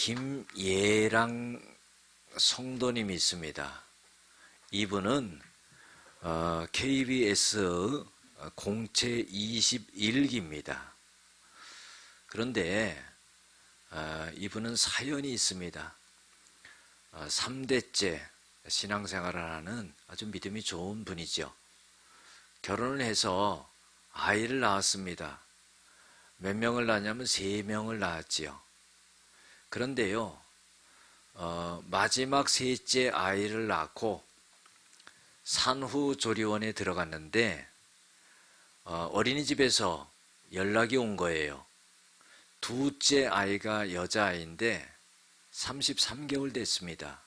김예랑 성도님이 있습니다. 이분은 KBS 공채 21기입니다. 그런데 이분은 사연이 있습니다. 3대째 신앙생활을 하는 아주 믿음이 좋은 분이죠. 결혼을 해서 아이를 낳았습니다. 몇 명을 낳았냐면 3명을 낳았지요. 그런데요, 마지막 셋째 아이를 낳고 산후조리원에 들어갔는데 어린이집에서 연락이 온 거예요. 둘째 아이가 여자아이인데 33개월 됐습니다.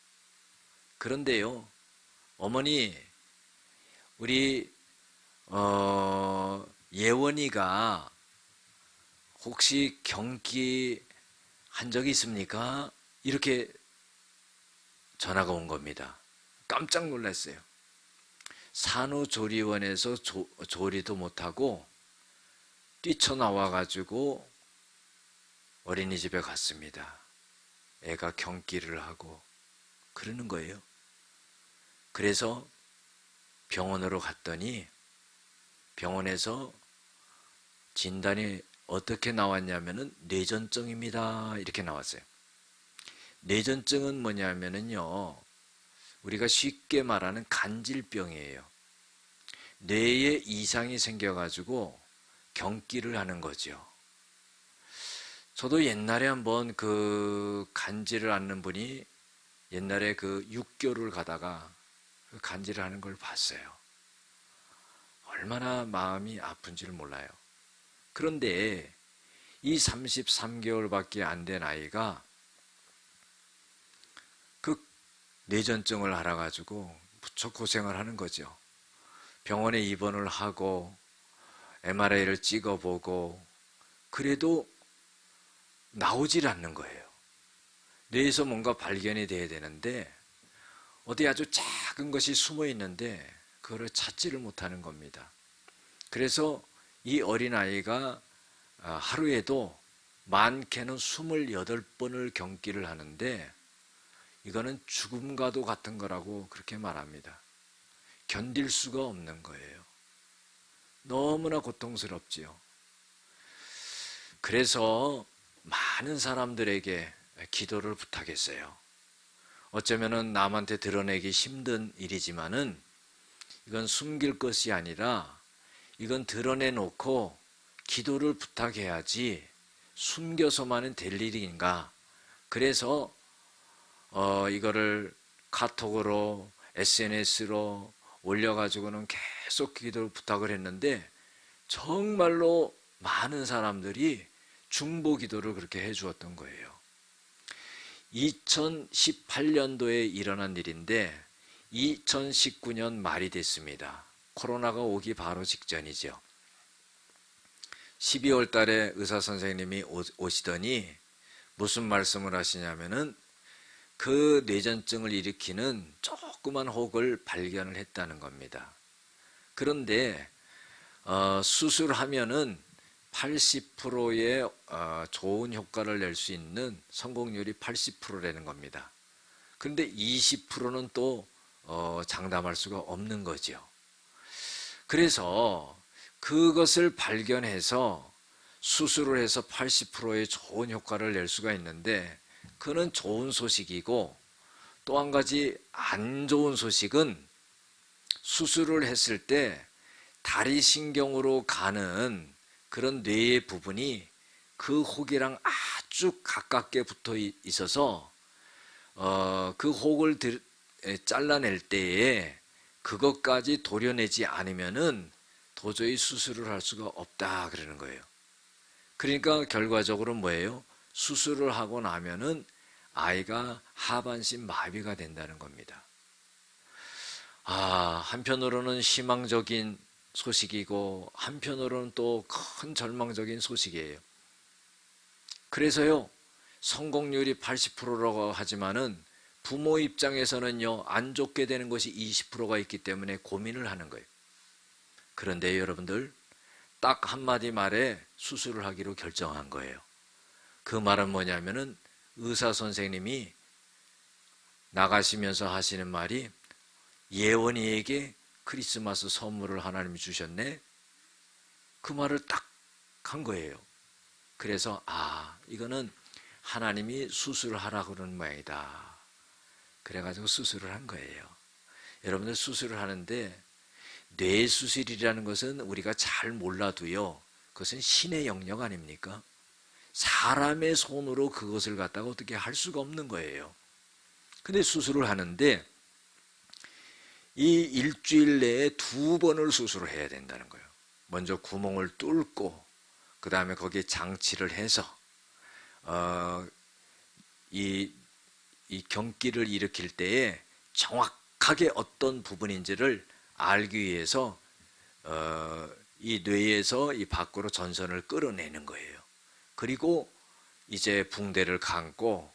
그런데요, 어머니, 우리 예원이가 혹시 경기 한 적이 있습니까? 이렇게 전화가 온 겁니다. 깜짝 놀랐어요. 산후조리원에서 조리도 못하고 뛰쳐나와가지고 어린이집에 갔습니다. 애가 경기를 하고 그러는 거예요. 그래서 병원으로 갔더니 병원에서 진단이 어떻게 나왔냐면은 뇌전증입니다. 이렇게 나왔어요. 뇌전증은 뭐냐면은요, 우리가 쉽게 말하는 간질병이에요. 뇌에 이상이 생겨가지고 경기를 하는 거죠. 저도 옛날에 한번 그 간질을 앓는 분이 옛날에 그 육교를 가다가 그 간질을 하는 걸 봤어요. 얼마나 마음이 아픈지를 몰라요. 그런데 이 33개월밖에 안 된 아이가 그 뇌전증을 앓아가지고 무척 고생을 하는 거죠. 병원에 입원을 하고 MRI를 찍어보고 그래도 나오질 않는 거예요. 뇌에서 뭔가 발견이 돼야 되는데 어디 아주 작은 것이 숨어 있는데 그거를 찾지를 못하는 겁니다. 그래서 이 어린아이가 하루에도 많게는 28번을 경기를 하는데 이거는 죽음과도 같은 거라고 그렇게 말합니다. 견딜 수가 없는 거예요. 너무나 고통스럽지요. 그래서 많은 사람들에게 기도를 부탁했어요. 어쩌면은 남한테 드러내기 힘든 일이지만은 이건 숨길 것이 아니라 이건 드러내놓고 기도를 부탁해야지 숨겨서만은 될 일인가. 그래서 이거를 카톡으로 SNS로 올려가지고는 계속 기도를 부탁을 했는데 정말로 많은 사람들이 중보 기도를 그렇게 해주었던 거예요. 2018년도에 일어난 일인데 2019년 말이 됐습니다. 코로나가 오기 바로 직전이죠. 12월 달에 의사 선생님이 오시더니 무슨 말씀을 하시냐면은 그 뇌전증을 일으키는 조그만 혹을 발견을 했다는 겁니다. 그런데 수술하면은 80%의 좋은 효과를 낼 수 있는 성공률이 80%라는 겁니다. 그런데 20%는 또 장담할 수가 없는 거죠. 그래서 그것을 발견해서 수술을 해서 80%의 좋은 효과를 낼 수가 있는데 그는 좋은 소식이고 또 한 가지 안 좋은 소식은 수술을 했을 때 다리신경으로 가는 그런 뇌의 부분이 그 혹이랑 아주 가깝게 붙어 있어서 그 혹을 잘라낼 때에 그것까지 도려내지 않으면은 도저히 수술을 할 수가 없다 그러는 거예요. 그러니까 결과적으로 뭐예요? 수술을 하고 나면은 아이가 하반신 마비가 된다는 겁니다. 한편으로는 희망적인 소식이고 한편으로는 또 큰 절망적인 소식이에요. 그래서요, 성공률이 80%라고 하지만은 부모 입장에서는요, 안 좋게 되는 것이 20%가 있기 때문에 고민을 하는 거예요. 그런데 여러분들, 딱 한마디 말에 수술을 하기로 결정한 거예요. 그 말은 뭐냐면은 의사 선생님이 나가시면서 하시는 말이 예원이에게 크리스마스 선물을 하나님이 주셨네. 그 말을 딱 한 거예요. 그래서 이거는 하나님이 수술을 하라고 그러는 모양이다. 그래가지고 수술을 한 거예요. 여러분들 수술을 하는데 뇌수술이라는 것은 우리가 잘 몰라도요, 그것은 신의 영역 아닙니까? 사람의 손으로 그것을 갖다가 어떻게 할 수가 없는 거예요. 근데 수술을 하는데 이 일주일 내에 2번을 수술을 해야 된다는 거예요. 먼저 구멍을 뚫고 그 다음에 거기에 장치를 해서 이 경기를 일으킬 때에 정확하게 어떤 부분인지를 알기 위해서 이 뇌에서 이 밖으로 전선을 끌어내는 거예요. 그리고 이제 붕대를 감고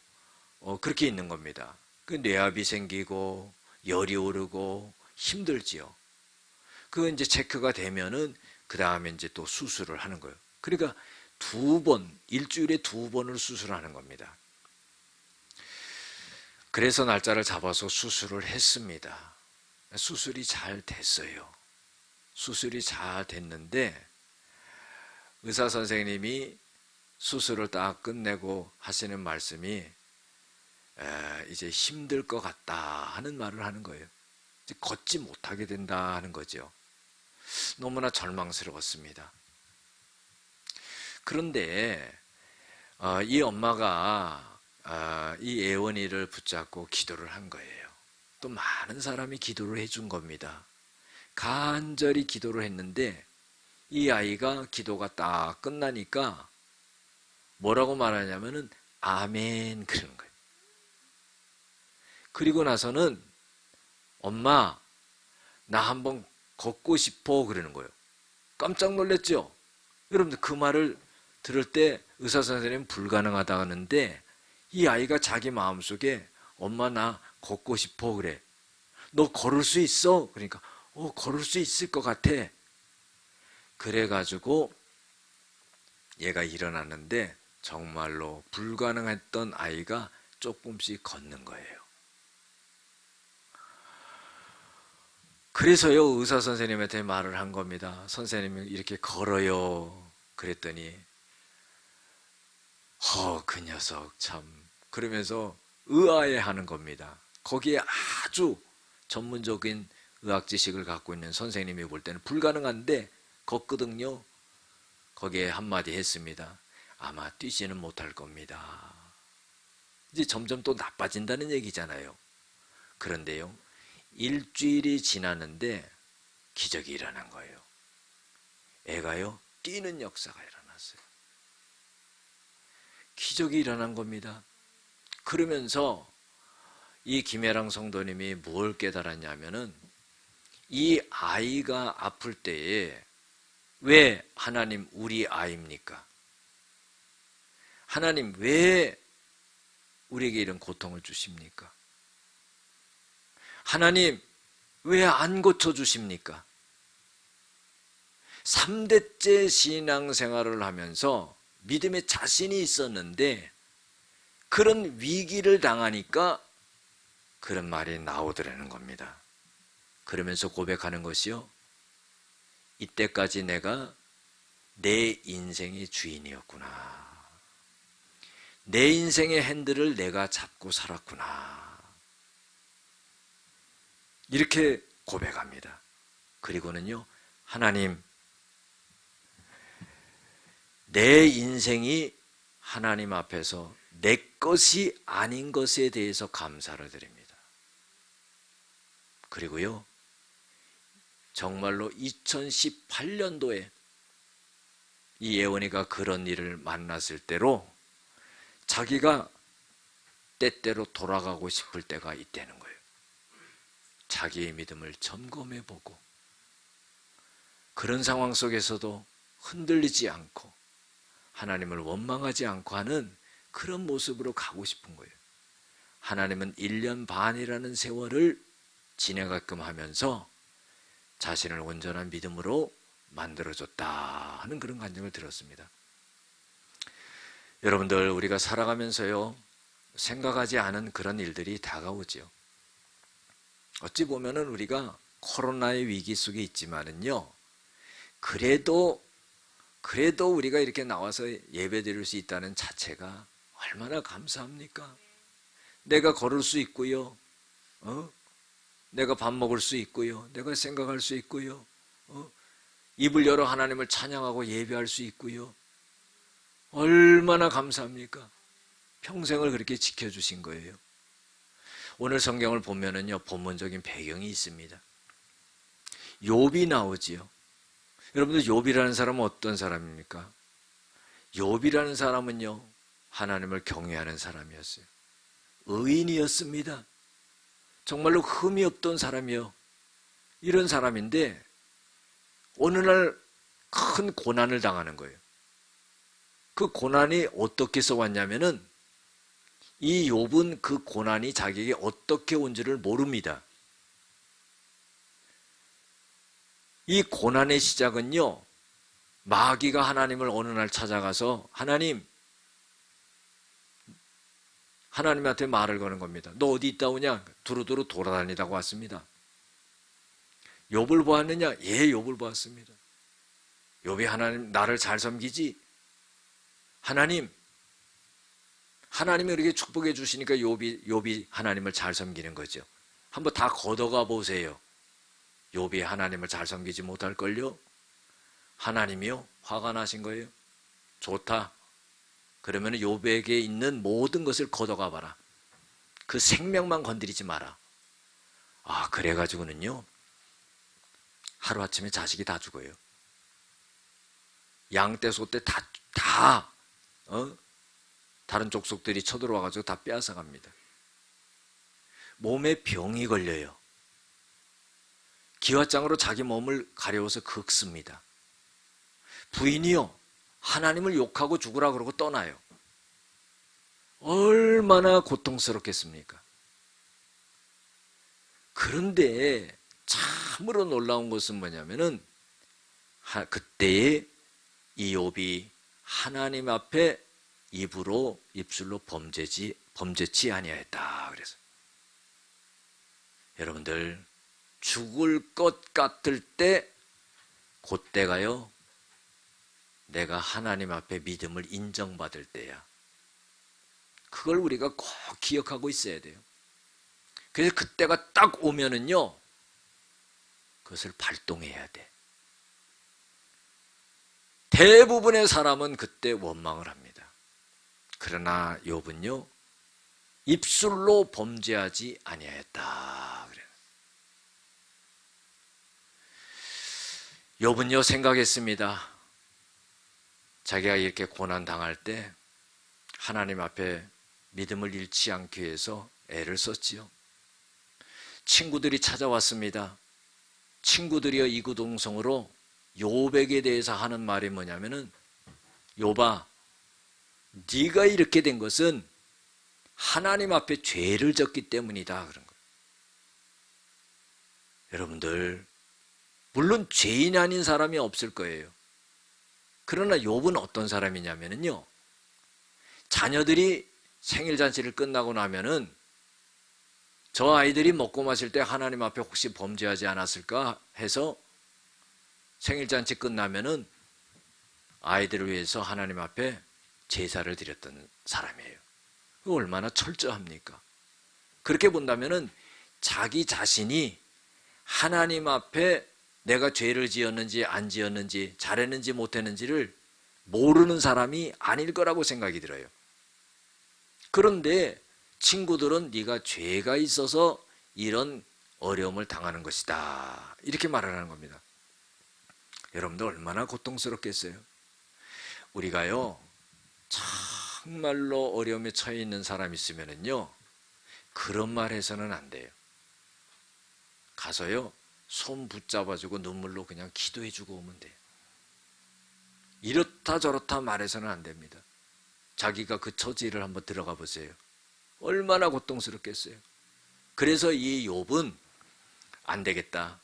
그렇게 있는 겁니다. 그 뇌압이 생기고 열이 오르고 힘들지요. 그거 이제 체크가 되면은 그 다음에 이제 또 수술을 하는 거예요. 그러니까 2번, 일주일에 2번을 수술하는 겁니다. 그래서 날짜를 잡아서 수술을 했습니다. 수술이 잘 됐어요. 수술이 잘 됐는데 의사 선생님이 수술을 딱 끝내고 하시는 말씀이 이제 힘들 것 같다 하는 말을 하는 거예요. 이제 걷지 못하게 된다 하는 거죠. 너무나 절망스러웠습니다. 그런데 이 엄마가 이 예원이를 붙잡고 기도를 한 거예요. 또 많은 사람이 기도를 해준 겁니다. 간절히 기도를 했는데 이 아이가 기도가 딱 끝나니까 뭐라고 말하냐면은 아멘 그러는 거예요. 그리고 나서는 엄마 나 한번 걷고 싶어 그러는 거예요. 깜짝 놀랐죠? 여러분들 그 말을 들을 때 의사 선생님은 불가능하다 하는데 이 아이가 자기 마음속에 엄마 나 걷고 싶어 그래. 너 걸을 수 있어? 그러니까 걸을 수 있을 것 같아. 그래가지고 얘가 일어났는데 정말로 불가능했던 아이가 조금씩 걷는 거예요. 그래서요 의사 선생님한테 말을 한 겁니다. 선생님이 이렇게 걸어요. 그랬더니 그 녀석 참 그러면서 의아해하는 겁니다. 거기에 아주 전문적인 의학 지식을 갖고 있는 선생님이 볼 때는 불가능한데 걷거든요. 거기에 한마디 했습니다. 아마 뛰지는 못할 겁니다. 이제 점점 또 나빠진다는 얘기잖아요. 그런데요 일주일이 지나는데 기적이 일어난 거예요. 애가요 뛰는 역사가 일어났어요. 기적이 일어난 겁니다. 그러면서 이 김혜랑 성도님이 뭘 깨달았냐면은 이 아이가 아플 때에 왜 하나님 우리 아이입니까? 하나님 왜 우리에게 이런 고통을 주십니까? 하나님 왜 안 고쳐주십니까? 3대째 신앙생활을 하면서 믿음에 자신이 있었는데 그런 위기를 당하니까 그런 말이 나오더라는 겁니다. 그러면서 고백하는 것이요. 이때까지 내가 내 인생의 주인이었구나. 내 인생의 핸들을 내가 잡고 살았구나. 이렇게 고백합니다. 그리고는요. 하나님 내 인생이 하나님 앞에서 내 것이 아닌 것에 대해서 감사를 드립니다. 그리고요. 정말로 2018년도에 이 예원이가 그런 일을 만났을 때로 자기가 때때로 돌아가고 싶을 때가 있다는 거예요. 자기의 믿음을 점검해보고 그런 상황 속에서도 흔들리지 않고 하나님을 원망하지 않고 하는 그런 모습으로 가고 싶은 거예요. 하나님은 1년 반이라는 세월을 지내가끔 하면서 자신을 온전한 믿음으로 만들어줬다 하는 그런 감정을 들었습니다. 여러분들 우리가 살아가면서요 생각하지 않은 그런 일들이 다가오죠. 어찌 보면은 우리가 코로나의 위기 속에 있지만은요, 그래도 우리가 이렇게 나와서 예배 드릴 수 있다는 자체가 얼마나 감사합니까? 내가 걸을 수 있고요, 내가 밥 먹을 수 있고요, 내가 생각할 수 있고요, 입을 열어 하나님을 찬양하고 예배할 수 있고요. 얼마나 감사합니까? 평생을 그렇게 지켜주신 거예요. 오늘 성경을 보면은요, 본문적인 배경이 있습니다. 욥이 나오지요. 여러분들, 욥이라는 사람은 어떤 사람입니까? 욥이라는 사람은요, 하나님을 경외하는 사람이었어요. 의인이었습니다. 정말로 흠이 없던 사람이요. 이런 사람인데 어느 날 큰 고난을 당하는 거예요. 그 고난이 어떻게 해서 왔냐면은 이 욥은 그 고난이 자기에게 어떻게 온지를 모릅니다. 이 고난의 시작은요, 마귀가 하나님을 어느 날 찾아가서 하나님한테 말을 거는 겁니다. 너 어디 있다 오냐? 두루두루 돌아다니다고 왔습니다. 욥을 보았느냐? 예, 욥을 보았습니다. 욥이 하나님 나를 잘 섬기지? 하나님이 이렇게 축복해 주시니까 욥이 하나님을 잘 섬기는 거죠. 한번 다 걷어가 보세요. 욥이 하나님을 잘 섬기지 못할걸요? 하나님이요? 화가 나신 거예요? 좋다. 그러면 욥에게 있는 모든 것을 걷어가 봐라. 그 생명만 건드리지 마라. 아, 그래가지고는요, 하루아침에 자식이 다 죽어요. 양떼, 소떼 다른 족속들이 쳐들어와가지고 다 빼앗아갑니다. 몸에 병이 걸려요. 기와장으로 자기 몸을 가려워서 긁습니다. 부인이요, 하나님을 욕하고 죽으라 그러고 떠나요. 얼마나 고통스럽겠습니까? 그런데 참으로 놀라운 것은 뭐냐면은 그때에 이 욥이 하나님 앞에 입술로 범죄치 아니하였다. 그래서 여러분들, 죽을 것 같을 때 그때가요, 내가 하나님 앞에 믿음을 인정받을 때야. 그걸 우리가 꼭 기억하고 있어야 돼요. 그래서 그때가 딱 오면은요, 그것을 발동해야 돼. 대부분의 사람은 그때 원망을 합니다. 그러나 욥은요, 입술로 범죄하지 아니하였다. 그래요. 욥은요, 생각했습니다. 자기가 이렇게 고난 당할 때 하나님 앞에 믿음을 잃지 않기 위해서 애를 썼지요. 친구들이 찾아왔습니다. 친구들이여 이구동성으로 욥에게 대해서 하는 말이 뭐냐면은, 욥아, 네가 이렇게 된 것은 하나님 앞에 죄를 졌기 때문이다. 그런 거예요. 여러분들, 물론 죄인 아닌 사람이 없을 거예요. 그러나 욥은 어떤 사람이냐면요, 자녀들이 생일잔치를 끝나고 나면은 저 아이들이 먹고 마실 때 하나님 앞에 혹시 범죄하지 않았을까 해서 생일잔치 끝나면은 아이들을 위해서 하나님 앞에 제사를 드렸던 사람이에요. 얼마나 철저합니까? 그렇게 본다면은 자기 자신이 하나님 앞에 내가 죄를 지었는지 안 지었는지, 잘했는지 못했는지를 모르는 사람이 아닐 거라고 생각이 들어요. 그런데 친구들은 네가 죄가 있어서 이런 어려움을 당하는 것이다, 이렇게 말하는 겁니다. 여러분들, 얼마나 고통스럽겠어요? 우리가요, 정말로 어려움에 처해 있는 사람이 있으면은요, 그런 말 해서는 안 돼요. 가서요, 손 붙잡아주고 눈물로 그냥 기도해주고 오면 돼요. 이렇다 저렇다 말해서는 안 됩니다. 자기가 그 처지를 한번 들어가 보세요. 얼마나 고통스럽겠어요. 그래서 이 욥은 안 되겠다.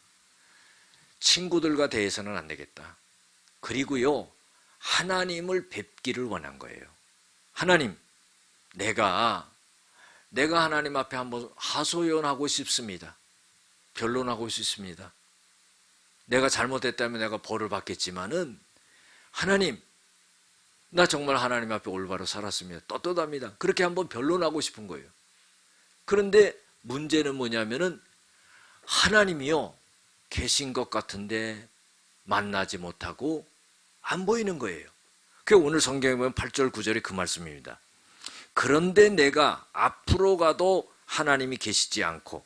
친구들과 대해서는 안 되겠다. 그리고요, 하나님을 뵙기를 원한 거예요. 하나님, 내가 내가 하나님 앞에 한번 하소연하고 싶습니다. 변론하고 싶습니다. 내가 잘못했다면 내가 벌을 받겠지만은 하나님, 나 정말 하나님 앞에 올바로 살았습니다. 떳떳합니다. 그렇게 한번 변론하고 싶은 거예요. 그런데 문제는 뭐냐면은 하나님이요, 계신 것 같은데 만나지 못하고 안 보이는 거예요. 그 오늘 성경에 보면 8절 9절이 그 말씀입니다. 그런데 내가 앞으로 가도 하나님이 계시지 않고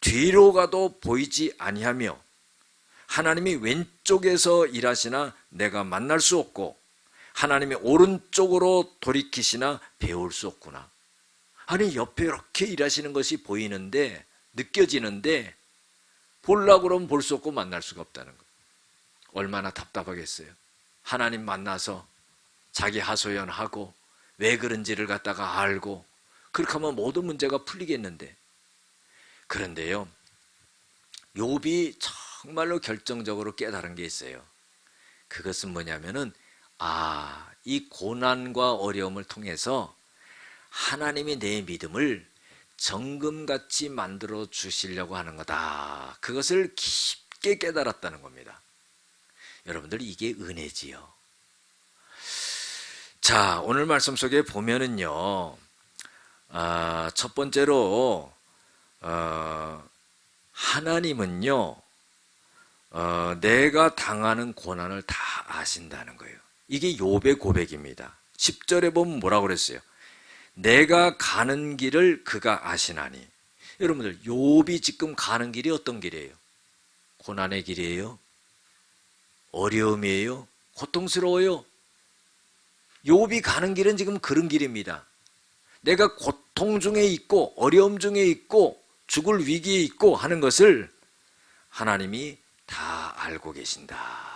뒤로 가도 보이지 아니하며 하나님이 왼쪽에서 일하시나 내가 만날 수 없고 하나님이 오른쪽으로 돌이키시나 배울 수 없구나. 아니, 옆에 이렇게 일하시는 것이 보이는데, 느껴지는데 보려고 그러면 볼 수 없고 만날 수가 없다는 거예요. 얼마나 답답하겠어요. 하나님 만나서 자기 하소연하고 왜 그런지를 갖다가 알고 그렇게 하면 모든 문제가 풀리겠는데. 그런데요, 욥이 정말로 결정적으로 깨달은 게 있어요. 그것은 뭐냐면은 이 고난과 어려움을 통해서 하나님이 내 믿음을 정금같이 만들어 주시려고 하는 거다. 그것을 깊게 깨달았다는 겁니다. 여러분들, 이게 은혜지요. 자, 오늘 말씀 속에 보면은요, 첫 번째로 하나님은요, 내가 당하는 고난을 다 아신다는 거예요. 이게 욥의 고백입니다. 10절에 보면 뭐라고 그랬어요? 내가 가는 길을 그가 아시나니. 여러분들, 욥이 지금 가는 길이 어떤 길이에요? 고난의 길이에요? 어려움이에요? 고통스러워요? 욥이 가는 길은 지금 그런 길입니다. 내가 고통 중에 있고 어려움 중에 있고 죽을 위기에 있고 하는 것을 하나님이 다 알고 계신다.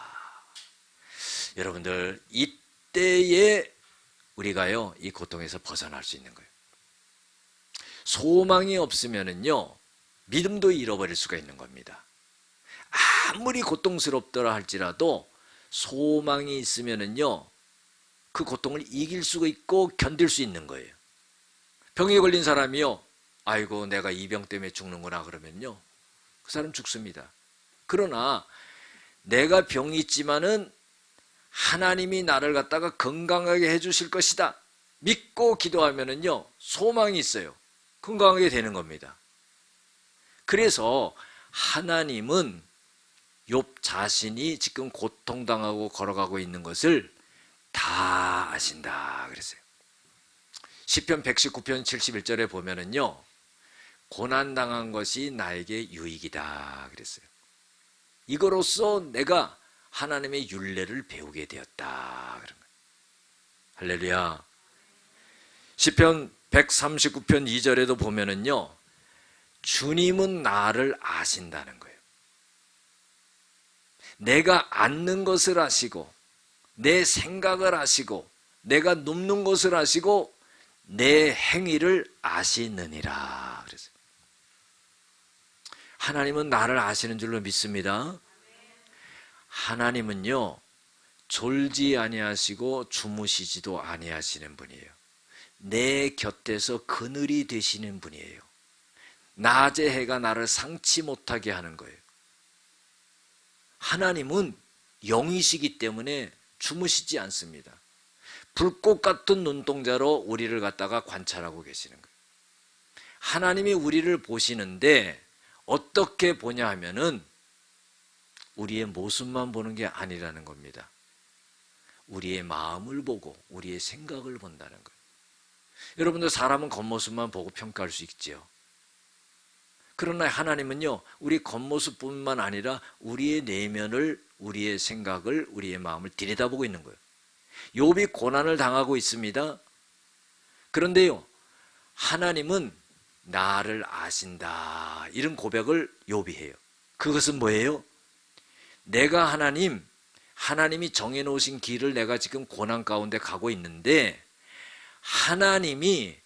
여러분들, 이때에 우리가요, 이 고통에서 벗어날 수 있는 거예요. 소망이 없으면은요, 믿음도 잃어버릴 수가 있는 겁니다. 아무리 고통스럽더라 할지라도 소망이 있으면은요, 그 고통을 이길 수가 있고 견딜 수 있는 거예요. 병에 걸린 사람이요, 아이고 내가 이 병 때문에 죽는구나 그러면요, 그 사람 죽습니다. 그러나 내가 병이 있지만은 하나님이 나를 갖다가 건강하게 해주실 것이다 믿고 기도하면은요, 소망이 있어요. 건강하게 되는 겁니다. 그래서 하나님은 욥 자신이 지금 고통당하고 걸어가고 있는 것을 다 아신다 그랬어요. 시편 119편 71절에 보면은요, 고난당한 것이 나에게 유익이다 그랬어요. 이거로써 내가 하나님의 율례를 배우게 되었다 그런 거예요. 할렐루야. 시편 139편 2절에도 보면은요, 주님은 나를 아신다는 거예요. 내가 앉는 것을 아시고 내 생각을 아시고 내가 눕는 것을 아시고 내 행위를 아시느니라 그랬어요. 하나님은 나를 아시는 줄로 믿습니다. 하나님은요, 졸지 아니하시고 주무시지도 아니하시는 분이에요. 내 곁에서 그늘이 되시는 분이에요. 낮의 해가 나를 상치 못하게 하는 거예요. 하나님은 영이시기 때문에 주무시지 않습니다. 불꽃 같은 눈동자로 우리를 갖다가 관찰하고 계시는 거예요. 하나님이 우리를 보시는데 어떻게 보냐 하면은 우리의 모습만 보는 게 아니라는 겁니다. 우리의 마음을 보고 우리의 생각을 본다는 거예요. 여러분들, 사람은 겉모습만 보고 평가할 수 있지요. 그러나 하나님은요, 우리 겉모습뿐만 아니라 우리의 내면을, 우리의 생각을, 우리의 마음을 들여다보고 있는 거예요. 욥이 고난을 당하고 있습니다. 그런데요, 하나님은 나를 아신다, 이런 고백을 욥이 해요. 그것은 뭐예요? 내가 하나님이 정해놓으신 길을 내가 지금 고난 가운데 가고 있는데 하나님이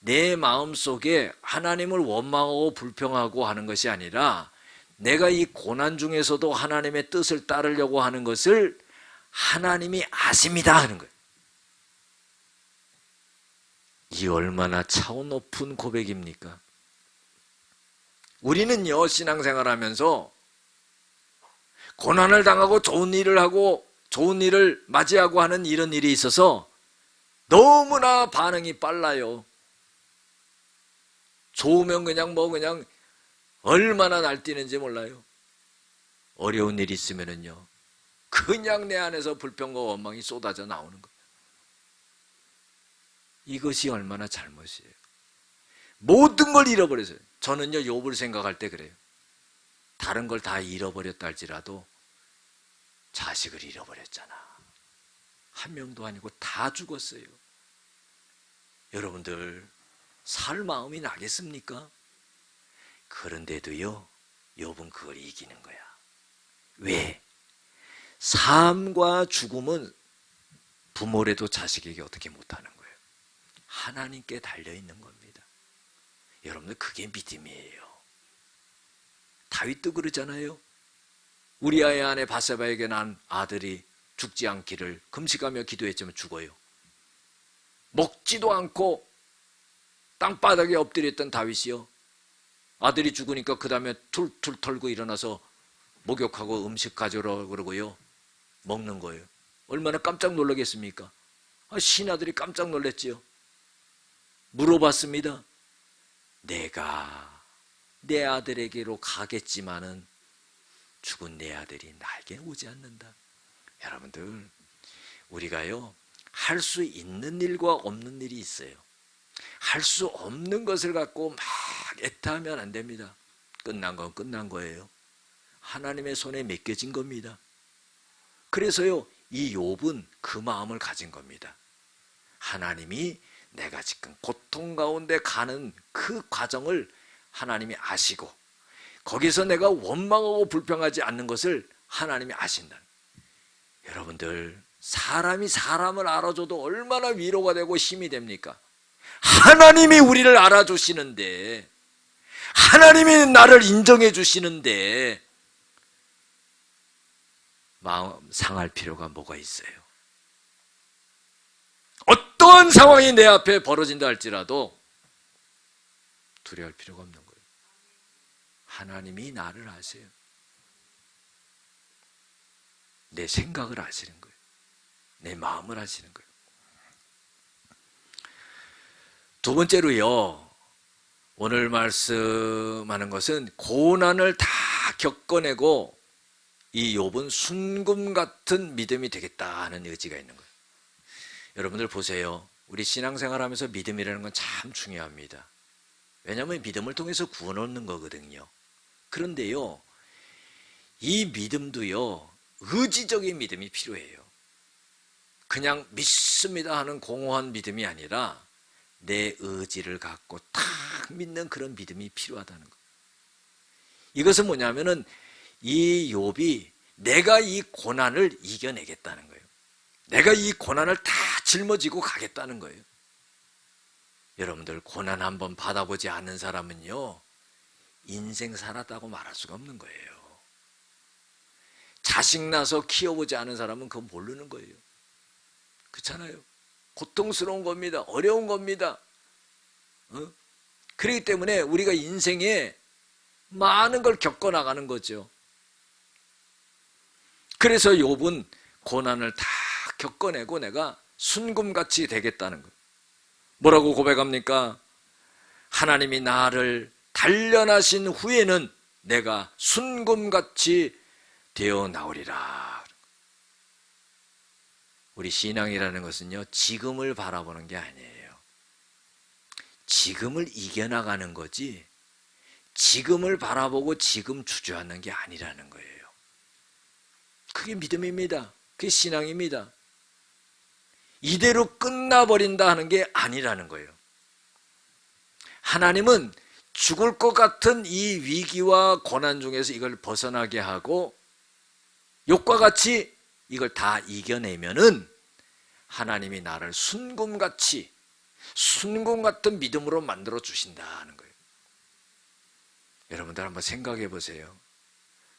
내 마음속에 하나님을 원망하고 불평하고 하는 것이 아니라 내가 이 고난 중에서도 하나님의 뜻을 따르려고 하는 것을 하나님이 아십니다 하는 거예요. 이 얼마나 차원 높은 고백입니까? 우리는요, 신앙생활하면서 고난을 당하고 좋은 일을 하고 좋은 일을 맞이하고 하는 이런 일이 있어서 너무나 반응이 빨라요. 좋으면 그냥 얼마나 날뛰는지 몰라요. 어려운 일이 있으면은요, 그냥 내 안에서 불평과 원망이 쏟아져 나오는 거예요. 이것이 얼마나 잘못이에요. 모든 걸 잃어버렸어요. 저는요, 욥을 생각할 때 그래요. 다른 걸 다 잃어버렸다 할지라도 자식을 잃어버렸잖아. 한 명도 아니고 다 죽었어요. 여러분들 살 마음이 나겠습니까? 그런데도요, 욥은 그걸 이기는 거야. 왜? 삶과 죽음은 부모래도 자식에게 어떻게 못하는 거예요. 하나님께 달려있는 겁니다. 여러분들 그게 믿음이에요. 다윗도 그러잖아요. 우리아의 아내 바세바에게 난 아들이 죽지 않기를 금식하며 기도했지만 죽어요. 먹지도 않고 땅바닥에 엎드렸던 다윗이요, 아들이 죽으니까 그 다음에 툴툴 털고 일어나서 목욕하고 음식 가져오라 그러고요, 먹는 거예요. 얼마나 깜짝 놀라겠습니까? 신하들이 깜짝 놀랐지요. 물어봤습니다. 내가 내 아들에게로 가겠지만은 죽은 내 아들이 나에게 오지 않는다. 여러분들, 우리가요, 할 수 있는 일과 없는 일이 있어요. 할 수 없는 것을 갖고 막 애타하면 안 됩니다. 끝난 건 끝난 거예요. 하나님의 손에 맡겨진 겁니다. 그래서요, 이 욥은 그 마음을 가진 겁니다. 하나님이 내가 지금 고통 가운데 가는 그 과정을 하나님이 아시고, 거기서 내가 원망하고 불평하지 않는 것을 하나님이 아신다. 여러분들, 사람이 사람을 알아줘도 얼마나 위로가 되고 힘이 됩니까? 하나님이 우리를 알아주시는데, 하나님이 나를 인정해 주시는데 마음 상할 필요가 뭐가 있어요? 어떠한 상황이 내 앞에 벌어진다 할지라도 두려워할 필요가 없는 거예요. 하나님이 나를 아세요. 내 생각을 아시는 거예요. 내 마음을 아시는 거예요. 두 번째로요, 오늘 말씀하는 것은 고난을 다 겪어내고 이 욥은 순금 같은 믿음이 되겠다 하는 의지가 있는 거예요. 여러분들 보세요. 우리 신앙생활하면서 믿음이라는 건 참 중요합니다. 왜냐하면 믿음을 통해서 구원 얻는 거거든요. 그런데요, 이 믿음도요, 의지적인 믿음이 필요해요. 그냥 믿습니다 하는 공허한 믿음이 아니라 내 의지를 갖고 탁 믿는 그런 믿음이 필요하다는 거예요. 이것은 뭐냐면은 이 욥이 내가 이 고난을 이겨내겠다는 거예요. 내가 이 고난을 다 짊어지고 가겠다는 거예요. 여러분들, 고난 한번 받아보지 않는 사람은요, 인생 살았다고 말할 수가 없는 거예요. 자식 낳아서 키워보지 않은 사람은 그거 모르는 거예요. 그렇잖아요. 고통스러운 겁니다. 어려운 겁니다. 그렇기 때문에 우리가 인생에 많은 걸 겪어나가는 거죠. 그래서 욥은 고난을 다 겪어내고 내가 순금같이 되겠다는 거예요. 뭐라고 고백합니까? 하나님이 나를 단련하신 후에는 내가 순금같이 되어 나오리라. 우리 신앙이라는 것은요, 지금을 바라보는 게 아니에요. 지금을 이겨나가는 거지, 지금을 바라보고 지금 주저하는 게 아니라는 거예요. 그게 믿음입니다. 그게 신앙입니다. 이대로 끝나버린다 하는 게 아니라는 거예요. 하나님은 죽을 것 같은 이 위기와 고난 중에서 이걸 벗어나게 하고 욥과 같이 이걸 다 이겨내면은 하나님이 나를 순금 같은 믿음으로 만들어 주신다는 거예요. 여러분들 한번 생각해 보세요.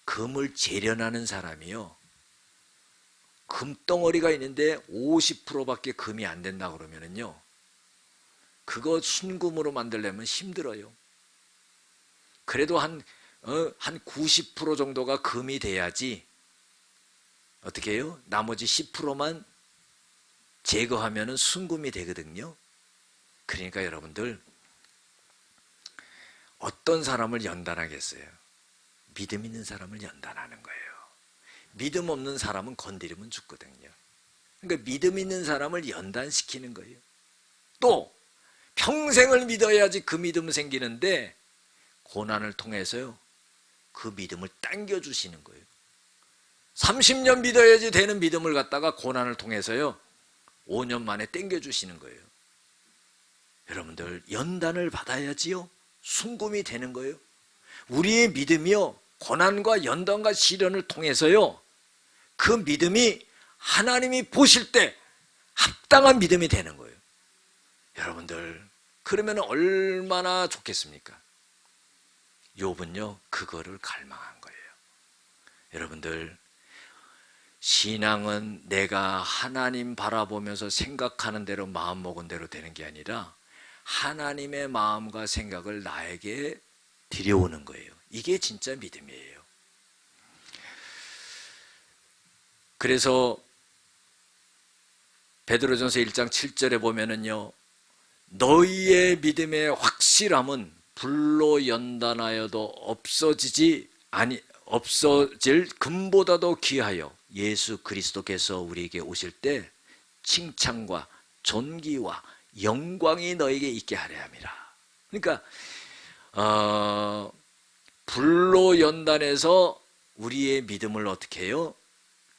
금을 재련하는 사람이요, 금덩어리가 있는데 50%밖에 금이 안 된다 그러면은요, 그거 순금으로 만들려면 힘들어요. 그래도 한 90% 정도가 금이 돼야지 어떻게 해요? 나머지 10%만 제거하면 순금이 되거든요. 그러니까 여러분들 어떤 사람을 연단하겠어요? 믿음 있는 사람을 연단하는 거예요. 믿음 없는 사람은 건드리면 죽거든요. 그러니까 믿음 있는 사람을 연단시키는 거예요. 또 평생을 믿어야지 그 믿음 생기는데 고난을 통해서요 그 믿음을 당겨주시는 거예요. 30년 믿어야지 되는 믿음을 갖다가 고난을 통해서요 5년 만에 당겨주시는 거예요. 여러분들 연단을 받아야지요 순금이 되는 거예요. 우리의 믿음이요 고난과 연단과 시련을 통해서요 그 믿음이 하나님이 보실 때 합당한 믿음이 되는 거예요. 여러분들 그러면 얼마나 좋겠습니까? 욥은요 그거를 갈망한 거예요. 여러분들 신앙은 내가 하나님 바라보면서 생각하는 대로 마음먹은 대로 되는 게 아니라 하나님의 마음과 생각을 나에게 들여오는 거예요. 이게 진짜 믿음이에요. 그래서 베드로전서 1장 7절에 보면은요 너희의 믿음의 확실함은 불로 연단하여도 없어질 금보다도 귀하여 예수 그리스도께서 우리에게 오실 때 칭찬과 존귀와 영광이 너에게 있게 하려 함이라. 그러니까 불로 연단해서 우리의 믿음을 어떻게 해요?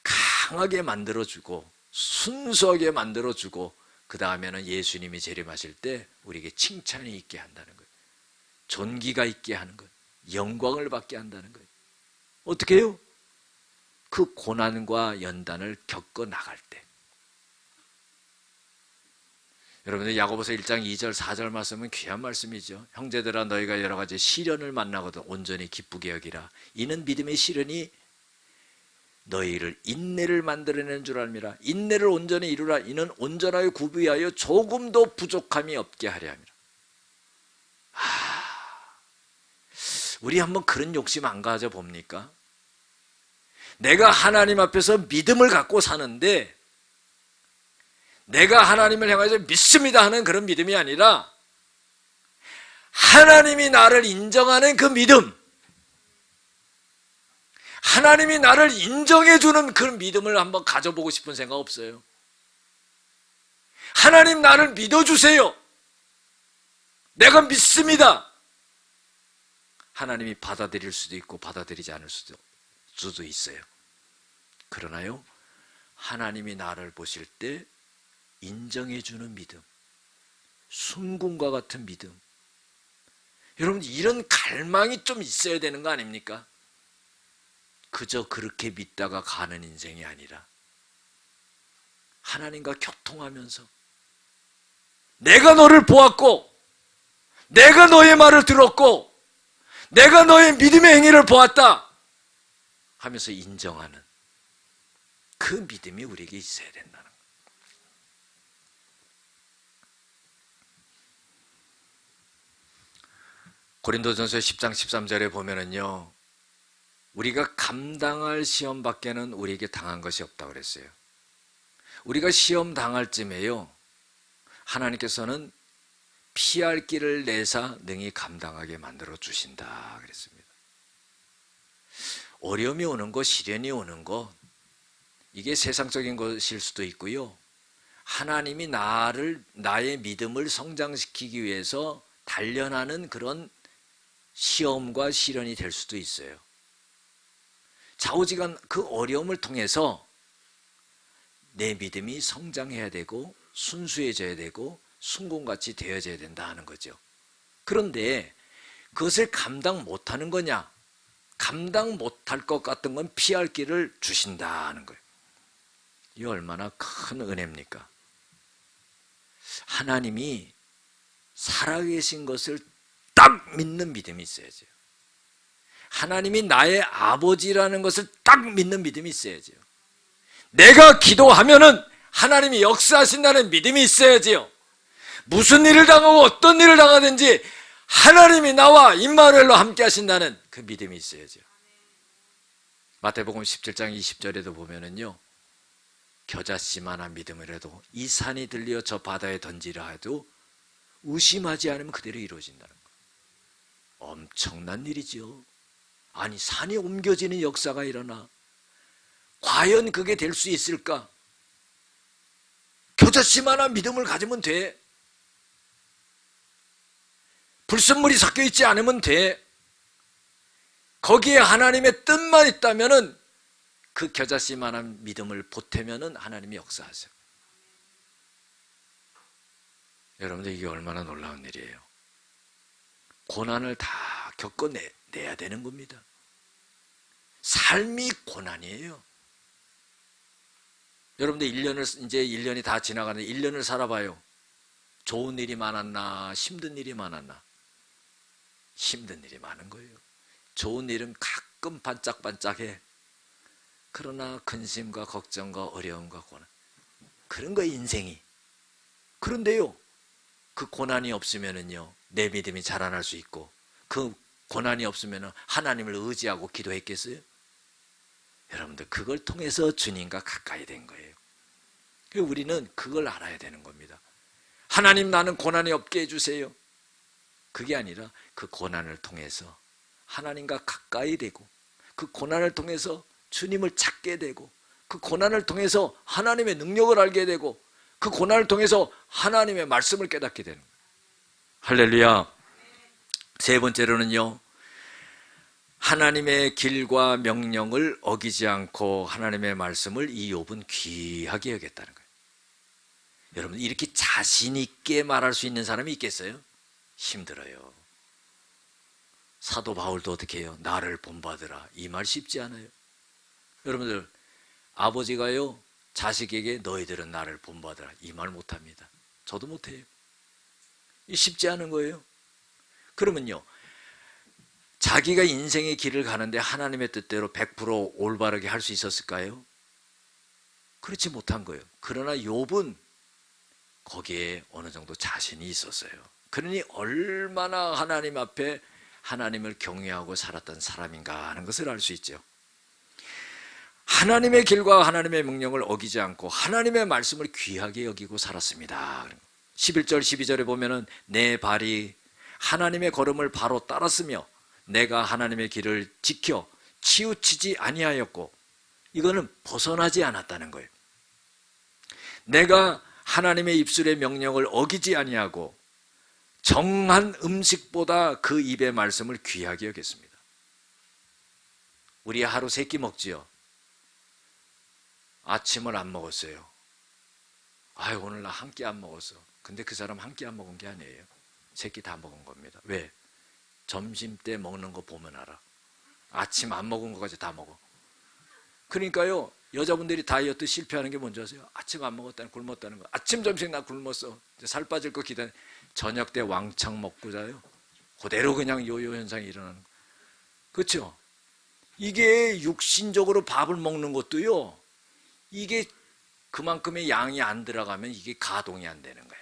강하게 만들어주고 순수하게 만들어주고 그 다음에는 예수님이 재림하실 때 우리에게 칭찬이 있게 한다는 거예요. 존귀가 있게 하는 거예요. 영광을 받게 한다는 거예요. 어떻게 해요? 그 고난과 연단을 겪어 나갈 때. 여러분들 야고보서 1장 2절 4절 말씀은 귀한 말씀이죠. 형제들아 너희가 여러 가지 시련을 만나거든 온전히 기쁘게 여기라. 이는 믿음의 시련이 너희를 인내를 만들어내는 줄 알미라. 인내를 온전히 이루라. 이는 온전하여 구비하여 조금도 부족함이 없게 하려 함이라. 우리 한번 그런 욕심 안 가져봅니까? 내가 하나님 앞에서 믿음을 갖고 사는데 내가 하나님을 향해서 믿습니다 하는 그런 믿음이 아니라 하나님이 나를 인정하는 그 믿음, 하나님이 나를 인정해주는 그런 믿음을 한번 가져보고 싶은 생각 없어요? 하나님 나를 믿어주세요. 내가 믿습니다. 하나님이 받아들일 수도 있고 받아들이지 않을 수도 있어요. 그러나요, 하나님이 나를 보실 때 인정해주는 믿음, 순금과 같은 믿음. 여러분 이런 갈망이 좀 있어야 되는 거 아닙니까? 그저 그렇게 믿다가 가는 인생이 아니라 하나님과 교통하면서 내가 너를 보았고 내가 너의 말을 들었고 내가 너의 믿음의 행위를 보았다 하면서 인정하는 그 믿음이 우리에게 있어야 된다는 거예요. 고린도전서 10장 13절에 보면은요 우리가 감당할 시험 밖에는 우리에게 당한 것이 없다고 그랬어요. 우리가 시험 당할 쯤에요 하나님께서는 피할 길을 내사 능히 감당하게 만들어 주신다 그랬습니다. 어려움이 오는 것, 시련이 오는 것, 이게 세상적인 것일 수도 있고요 하나님이 나의 믿음을 성장시키기 위해서 단련하는 그런 시험과 시련이 될 수도 있어요. 좌우지간 그 어려움을 통해서 내 믿음이 성장해야 되고 순수해져야 되고 순금같이 되어져야 된다 하는 거죠. 그런데 그것을 감당 못하는 거냐? 감당 못할 것 같은 건 피할 길을 주신다 하는 거예요. 이게 얼마나 큰 은혜입니까? 하나님이 살아계신 것을 딱 믿는 믿음이 있어야죠. 하나님이 나의 아버지라는 것을 딱 믿는 믿음이 있어야죠. 내가 기도하면은 하나님이 역사하신다는 믿음이 있어야지요. 무슨 일을 당하고 어떤 일을 당하든지 하나님이 나와 임마누엘로 함께 하신다는 그 믿음이 있어야죠. 마태복음 17장 20절에도 보면은요, 겨자씨만한 믿음이라도 이 산이 들려 저 바다에 던지라 해도 의심하지 않으면 그대로 이루어진다는 거예요. 엄청난 일이죠. 아니, 산이 옮겨지는 역사가 일어나 과연 그게 될 수 있을까? 겨자씨만한 믿음을 가지면 돼. 불순물이 섞여 있지 않으면 돼. 거기에 하나님의 뜻만 있다면은 그 겨자씨만한 믿음을 보태면은 하나님이 역사하세요. 여러분들, 이게 얼마나 놀라운 일이에요. 고난을 다 겪어내야 되는 겁니다. 삶이 고난이에요. 여러분들 이제 1년이 다 지나가는데 1년을 살아봐요. 좋은 일이 많았나, 힘든 일이 많았나? 힘든 일이 많은 거예요. 좋은 일은 가끔 반짝반짝해. 그러나 근심과 걱정과 어려움과 고난, 그런 거예요, 인생이. 그런데요, 그 고난이 없으면은요, 내 믿음이 자라날 수 있고, 그 고난이 없으면은 하나님을 의지하고 기도했겠어요? 여러분들, 그걸 통해서 주님과 가까이 된 거예요. 우리는 그걸 알아야 되는 겁니다. 하나님, 나는 고난이 없게 해주세요. 그게 아니라 그 고난을 통해서 하나님과 가까이 되고, 그 고난을 통해서 주님을 찾게 되고, 그 고난을 통해서 하나님의 능력을 알게 되고, 그 고난을 통해서 하나님의 말씀을 깨닫게 되는 거예요. 할렐루야. 세 번째로는요, 하나님의 길과 명령을 어기지 않고 하나님의 말씀을 이 욥은 귀하게 여겼다는 거예요. 여러분, 이렇게 자신 있게 말할 수 있는 사람이 있겠어요? 힘들어요. 사도 바울도 어떻게 해요? 나를 본받으라, 이 말 쉽지 않아요. 여러분들, 아버지가요, 자식에게 너희들은 나를 본받으라, 이 말 못합니다. 저도 못해요. 이 쉽지 않은 거예요. 그러면요, 자기가 인생의 길을 가는데 하나님의 뜻대로 100% 올바르게 할 수 있었을까요? 그렇지 못한 거예요. 그러나 욥은 거기에 어느 정도 자신이 있었어요. 그러니 얼마나 하나님 앞에 하나님을 경외하고 살았던 사람인가 하는 것을 알 수 있죠. 하나님의 길과 하나님의 명령을 어기지 않고 하나님의 말씀을 귀하게 여기고 살았습니다. 11절 12절에 보면은 내 발이 하나님의 걸음을 바로 따랐으며 내가 하나님의 길을 지켜 치우치지 아니하였고, 이거는 벗어나지 않았다는 거예요. 내가 하나님의 입술의 명령을 어기지 아니하고 정한 음식보다 그 입의 말씀을 귀하게 여겼습니다. 우리 하루 3끼 먹지요. 아침을 안 먹었어요. 아유, 오늘 나 한 끼 안 먹었어. 근데 그 사람 한 끼 안 먹은 게 아니에요. 3끼 다 먹은 겁니다. 왜? 점심 때 먹는 거 보면 알아. 아침 안 먹은 거까지 다 먹어. 그러니까요, 여자분들이 다이어트 실패하는 게 뭔지 아세요? 아침 안 먹었다는, 굶었다는 거. 아침 점심 나 굶었어. 살 빠질 거 기다려. 저녁 때 왕창 먹고 자요. 그대로 그냥 요요 현상이 일어나는 거. 그렇죠? 이게 육신적으로 밥을 먹는 것도요, 이게 그만큼의 양이 안 들어가면 이게 가동이 안 되는 거야.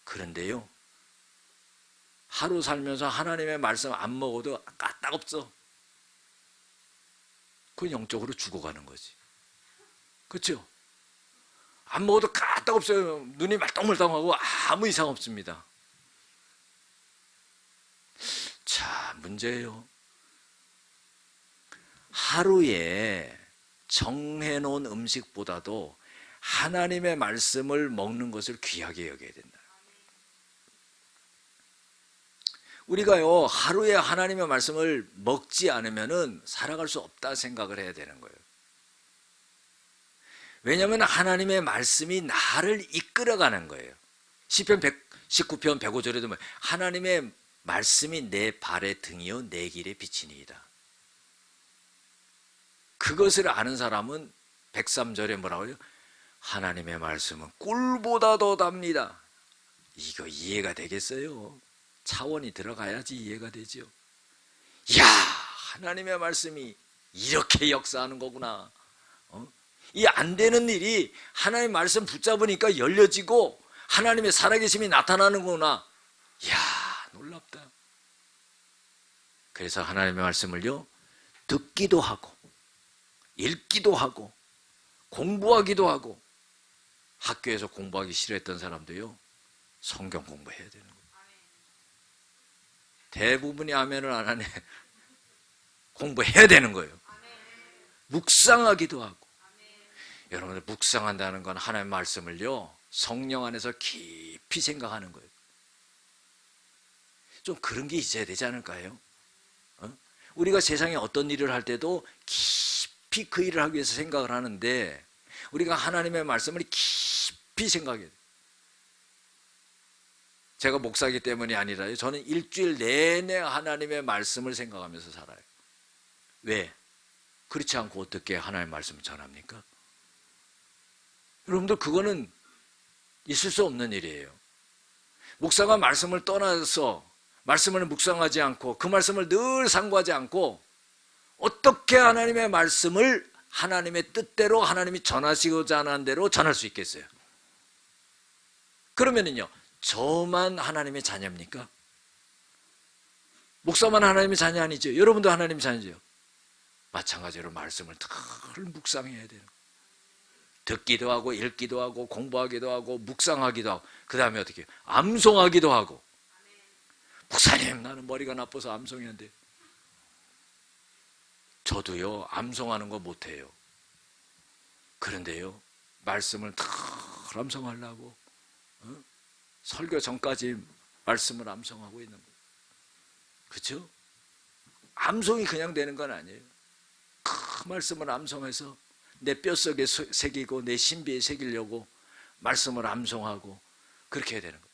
그런데요, 하루 살면서 하나님의 말씀 안 먹어도 까딱 없어. 그건 영적으로 죽어가는 거지. 그렇죠? 안 먹어도 까딱 없어요. 눈이 말똥말똥하고 아무 이상 없습니다. 자, 문제예요. 하루에 정해놓은 음식보다도 하나님의 말씀을 먹는 것을 귀하게 여겨야 된다. 우리가요, 하루에 하나님의 말씀을 먹지 않으면은 살아갈 수 없다 생각을 해야 되는 거예요. 왜냐하면 하나님의 말씀이 나를 이끌어가는 거예요. 시편 119편 105절에도 하나님의 말씀이 내 발의 등이요 내 길의 빛이니이다. 그것을 아는 사람은 103절에 뭐라고 해요? 하나님의 말씀은 꿀보다 더 답니다. 이거 이해가 되겠어요? 차원이 들어가야지 이해가 되죠. 이야, 하나님의 말씀이 이렇게 역사하는 거구나. 이 안 되는 일이 하나님의 말씀 붙잡으니까 열려지고, 하나님의 살아계심이 나타나는구나. 이야, 놀랍다. 그래서 하나님의 말씀을요, 듣기도 하고 읽기도 하고 공부하기도 하고, 학교에서 공부하기 싫어했던 사람도요, 성경 공부해야 되는 거예요. 대부분이 아멘을 안 하네. 공부해야 되는 거예요. 묵상하기도 하고. 여러분들, 묵상한다는 건 하나님의 말씀을요, 성령 안에서 깊이 생각하는 거예요. 좀 그런 게 있어야 되지 않을까요? 우리가 세상에 어떤 일을 할 때도 깊이 그 일을 하기 위해서 생각을 하는데, 우리가 하나님의 말씀을 깊이 생각해야 돼요. 제가 목사이기 때문이 아니라요, 저는 일주일 내내 하나님의 말씀을 생각하면서 살아요. 왜? 그렇지 않고 어떻게 하나님의 말씀을 전합니까? 여러분들, 그거는 있을 수 없는 일이에요. 목사가 말씀을 떠나서 말씀을 묵상하지 않고 그 말씀을 늘 상고하지 않고 어떻게 하나님의 말씀을 하나님의 뜻대로, 하나님이 전하시고자 하는 대로 전할 수 있겠어요? 그러면은요, 저만 하나님의 자녀입니까? 목사만 하나님의 자녀 아니죠? 여러분도 하나님의 자녀죠? 마찬가지로 말씀을 늘 묵상해야 돼요. 듣기도 하고 읽기도 하고 공부하기도 하고 묵상하기도 하고, 그 다음에 어떻게 해요? 암송하기도 하고. 목사님, 나는 머리가 나빠서 암송이 안 돼요. 저도요, 암송하는 거 못해요. 그런데요, 말씀을 다 암송하려고 설교 전까지 말씀을 암송하고 있는 거예요. 그렇죠? 암송이 그냥 되는 건 아니에요. 그 말씀을 암송해서 내 뼛속에 새기고 내 신비에 새기려고 말씀을 암송하고 그렇게 해야 되는 거예요.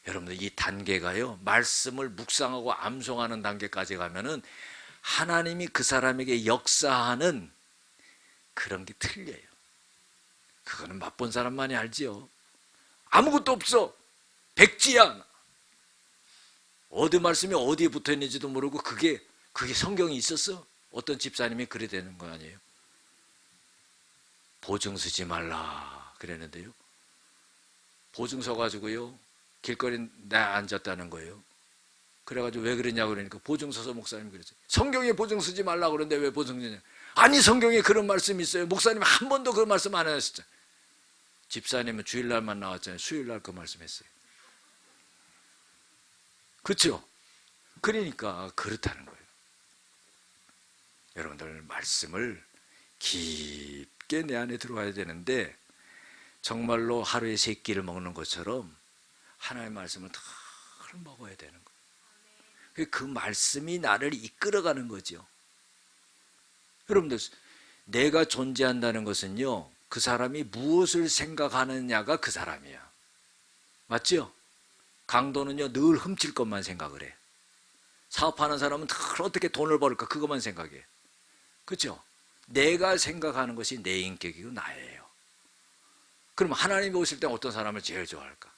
여러분들, 이 단계가요, 말씀을 묵상하고 암송하는 단계까지 가면은 하나님이 그 사람에게 역사하는 그런 게 틀려요. 그거는 맛본 사람만이 알지요. 아무것도 없어. 백지야. 어디 말씀이 어디에 붙어 있는지도 모르고 그게 성경이 있었어? 어떤 집사님이 그래 되는 거 아니에요? 보증 서지 말라 그랬는데요, 보증 서가지고요, 길거리에 나 앉았다는 거예요. 그래가지고 왜 그러냐고 그러니까 보증 서서 목사님이 그랬어요. 성경에 보증 서지 말라고 그러는데 왜 보증 서냐? 아니, 성경에 그런 말씀이 있어요. 목사님 한 번도 그런 말씀 안 하셨죠. 집사님은 주일날만 나왔잖아요. 수요일날 그 말씀했어요. 그렇죠? 그러니까 그렇다는 거예요. 여러분들, 말씀을 깊게 내 안에 들어와야 되는데, 정말로 하루에 3끼를 먹는 것처럼 하나님의 말씀을 다 먹어야 되는 거예요. 그 말씀이 나를 이끌어가는 거죠. 여러분들, 내가 존재한다는 것은요, 그 사람이 무엇을 생각하느냐가 그 사람이야. 맞죠? 강도는요, 늘 훔칠 것만 생각을 해. 사업하는 사람은 늘 어떻게 돈을 벌을까 그것만 생각해. 그렇죠? 내가 생각하는 것이 내 인격이고 나예요. 그럼 하나님이 오실 때 어떤 사람을 제일 좋아할까?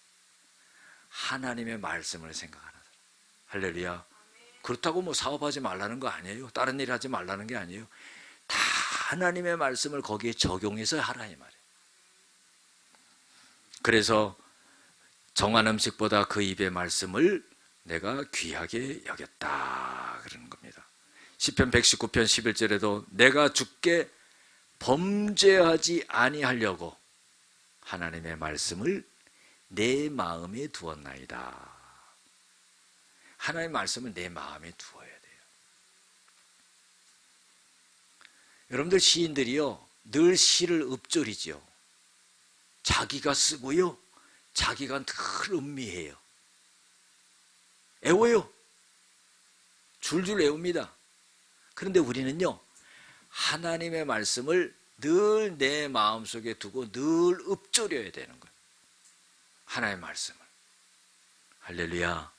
하나님의 말씀을 생각하는 사람. 할렐루야. 그렇다고 뭐 사업하지 말라는 거 아니에요. 다른 일 하지 말라는 게 아니에요. 다 하나님의 말씀을 거기에 적용해서 하라 이 말이에요. 그래서 정한 음식보다 그 입의 말씀을 내가 귀하게 여겼다 그러는 겁니다. 시편 119편 11절에도 내가 주께 범죄하지 아니하려고 하나님의 말씀을 내 마음에 두었나이다. 하나님의 말씀을 내 마음에 두어야 돼요. 여러분들, 시인들이요, 늘 시를 읊조리죠. 자기가 쓰고요, 자기가 늘 음미해요. 애워요. 줄줄 애웁니다. 그런데 우리는요, 하나님의 말씀을 늘 내 마음속에 두고 늘 읊조려야 되는 거예요. 하나님의 말씀을. 할렐루야.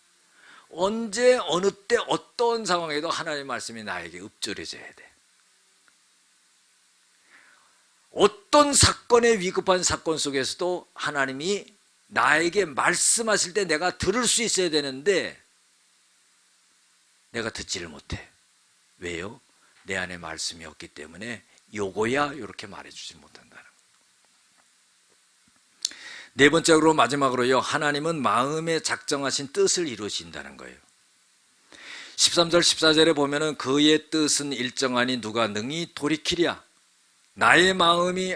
언제 어느 때 어떤 상황에도 하나님의 말씀이 나에게 읊조려져야 돼. 어떤 사건의 위급한 사건 속에서도 하나님이 나에게 말씀하실 때 내가 들을 수 있어야 되는데 내가 듣지를 못해. 왜요? 내 안에 말씀이 없기 때문에 요거야 이렇게 말해주지 못한다는 거예요. 네 번째로 마지막으로요, 하나님은 마음에 작정하신 뜻을 이루신다는 거예요. 13절 14절에 보면은 그의 뜻은 일정하니 누가 능히 돌이키랴. 나의 마음에